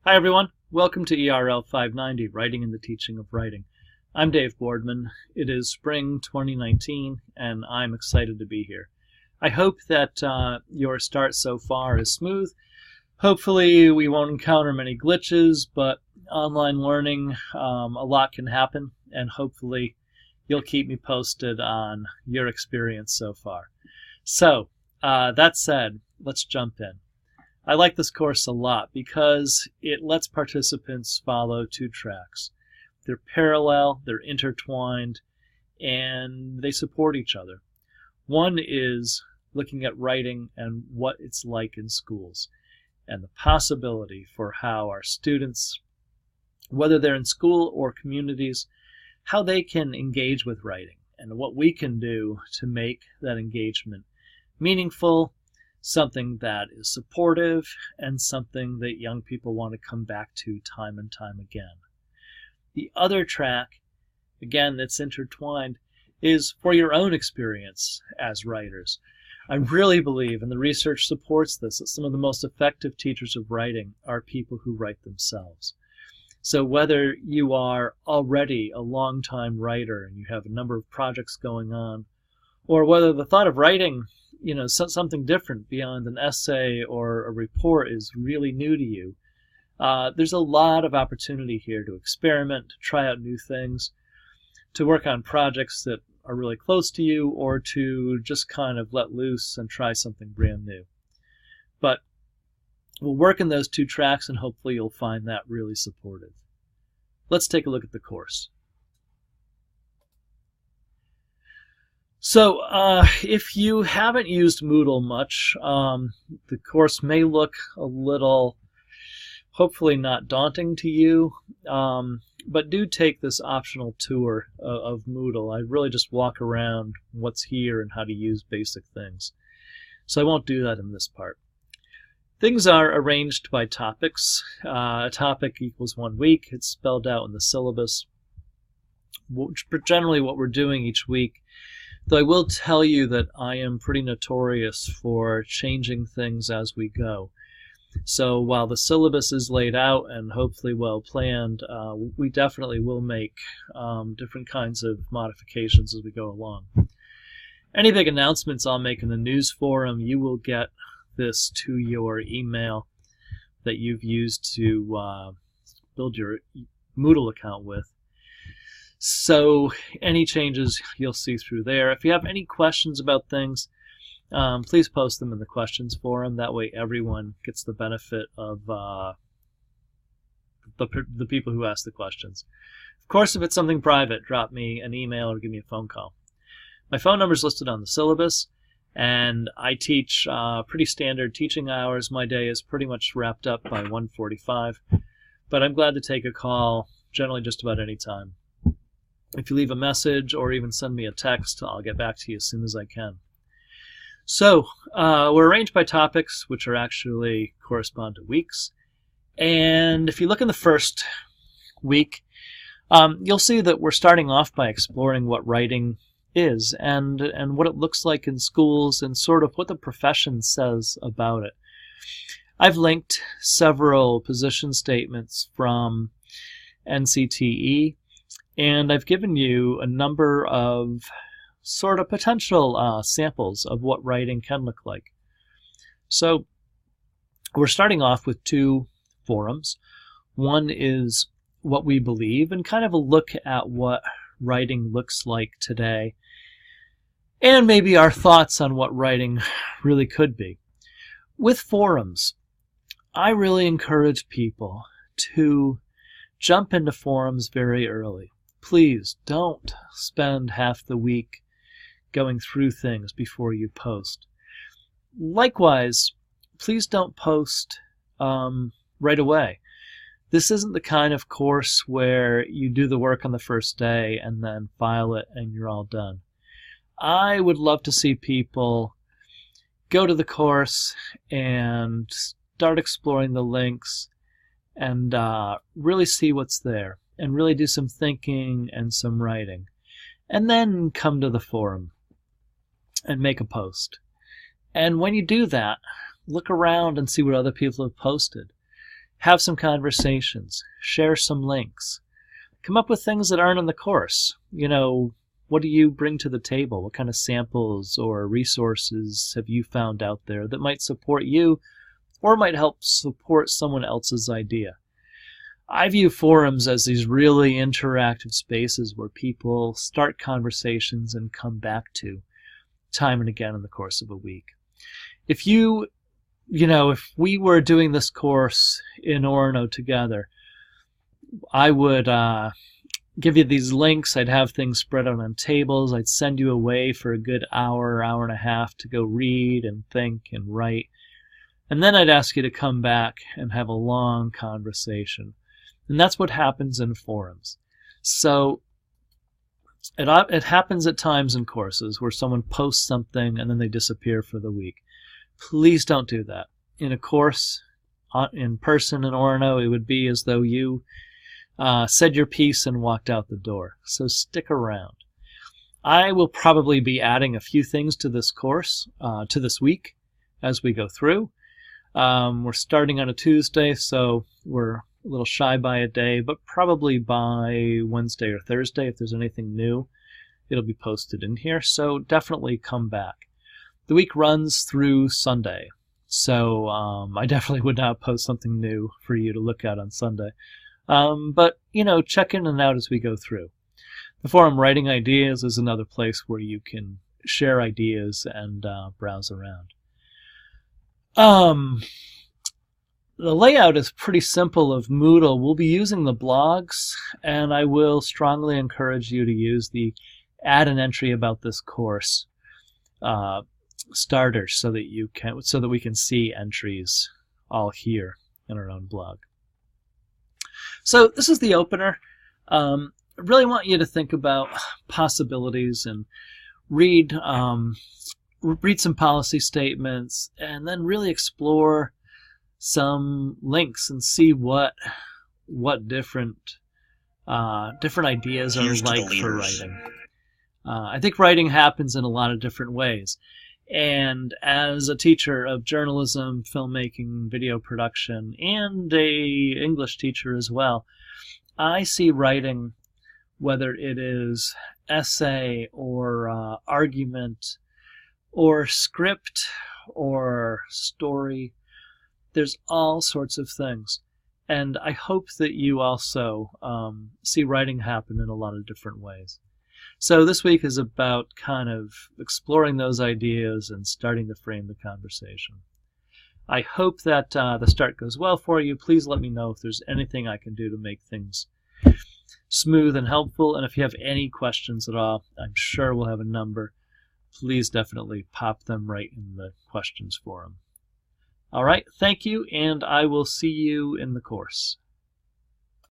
Hi everyone, welcome to ERL 590, Writing and the Teaching of Writing. I'm Dave Boardman. It is spring 2019 and I'm excited to be here. I hope that your start so far is smooth. Hopefully we won't encounter many glitches, but online learning, a lot can happen, and hopefully you'll keep me posted on your experience so far. So, that said, let's jump in. I like this course a lot because it lets participants follow two tracks. They're parallel, they're intertwined, and they support each other. One is looking at writing and what it's like in schools, and the possibility for how our students, whether they're in school or communities, how they can engage with writing, and what we can do to make that engagement meaningful, something that is supportive, and something that young people want to come back to time and time again. The other track, again, that's intertwined, is for your own experience as writers. I really believe, and the research supports this, that some of the most effective teachers of writing are people who write themselves. So whether you are already a long-time writer and you have a number of projects going on, or whether the thought of writing something different beyond an essay or a report is really new to you, there's a lot of opportunity here to experiment, to try out new things, to work on projects that are really close to you, or to just kind of let loose and try something brand new. But we'll work in those two tracks, and hopefully you'll find that really supportive. Let's take a look at the course. So if you haven't used Moodle much, the course may look a little, hopefully not daunting to you, but do take this optional tour of Moodle. I really just walk around what's here and how to use basic things. So I won't do that in this part. Things are arranged by topics. A topic equals 1 week. It's spelled out in the syllabus, which generally what we're doing each week. Though I will tell you that I am pretty notorious for changing things as we go. So while the syllabus is laid out and hopefully well planned, we definitely will make different kinds of modifications as we go along. Any big announcements I'll make in the news forum, you will get this to your email that you've used to build your Moodle account with. So any changes you'll see through there. If you have any questions about things, please post them in the questions forum. That way everyone gets the benefit of the people who ask the questions. Of course, if it's something private, drop me an email or give me a phone call. My phone number is listed on the syllabus, and I teach pretty standard teaching hours. My day is pretty much wrapped up by 1:45, but I'm glad to take a call generally just about any time. If you leave a message or even send me a text, I'll get back to you as soon as I can. So, we're arranged by topics, which are actually correspond to weeks. And if you look in the first week, you'll see that we're starting off by exploring what writing is and what it looks like in schools and sort of what the profession says about it. I've linked several position statements from NCTE, and I've given you a number of sort of potential samples of what writing can look like. So we're starting off with two forums. One is what we believe, and kind of a look at what writing looks like today, and maybe our thoughts on what writing really could be. With forums, I really encourage people to jump into forums very early. Please don't spend half the week going through things before you post. Likewise, please don't post right away. This isn't the kind of course where you do the work on the first day and then file it and you're all done. I would love to see people go to the course and start exploring the links and really see what's there, and really do some thinking and some writing, and then come to the forum and make a post. And when you do that, look around and see what other people have posted. Have some conversations. Share some links. Come up with things that aren't in the course. What do you bring to the table? What kind of samples or resources have you found out there that might support you or might help support someone else's idea? I view forums as these really interactive spaces where people start conversations and come back to time and again in the course of a week. If we were doing this course in Orono together, I would give you these links. I'd have things spread out on tables. I'd send you away for a good hour and a half to go read and think and write. And then I'd ask you to come back and have a long conversation. And that's what happens in forums. So it happens at times in courses where someone posts something and then they disappear for the week. Please don't do that. In a course, in person in Orono, it would be as though you said your piece and walked out the door. So stick around. I will probably be adding a few things to this course, to this week, as we go through. We're starting on a Tuesday, so we're a little shy by a day, but probably by Wednesday or Thursday, if there's anything new, it'll be posted in here. So definitely come back. The week runs through Sunday, so I definitely would not post something new for you to look at on Sunday. But, check in and out as we go through. The forum Writing Ideas is another place where you can share ideas and browse around. The layout is pretty simple of Moodle. We'll be using the blogs, and I will strongly encourage you to use the add an entry about this course starter so that we can see entries all here in our own blog. So this is the opener. I really want you to think about possibilities and read some policy statements, and then really explore some links and see what different ideas are like for writing. I think writing happens in a lot of different ways. And as a teacher of journalism, filmmaking, video production, and a English teacher as well, I see writing, whether it is essay or argument or script or story, there's all sorts of things. And I hope that you also see writing happen in a lot of different ways. So this week is about kind of exploring those ideas and starting to frame the conversation. I hope that the start goes well for you. Please let me know if there's anything I can do to make things smooth and helpful. And if you have any questions at all, I'm sure we'll have a number. Please definitely pop them right in the questions forum. All right, thank you, and I will see you in the course.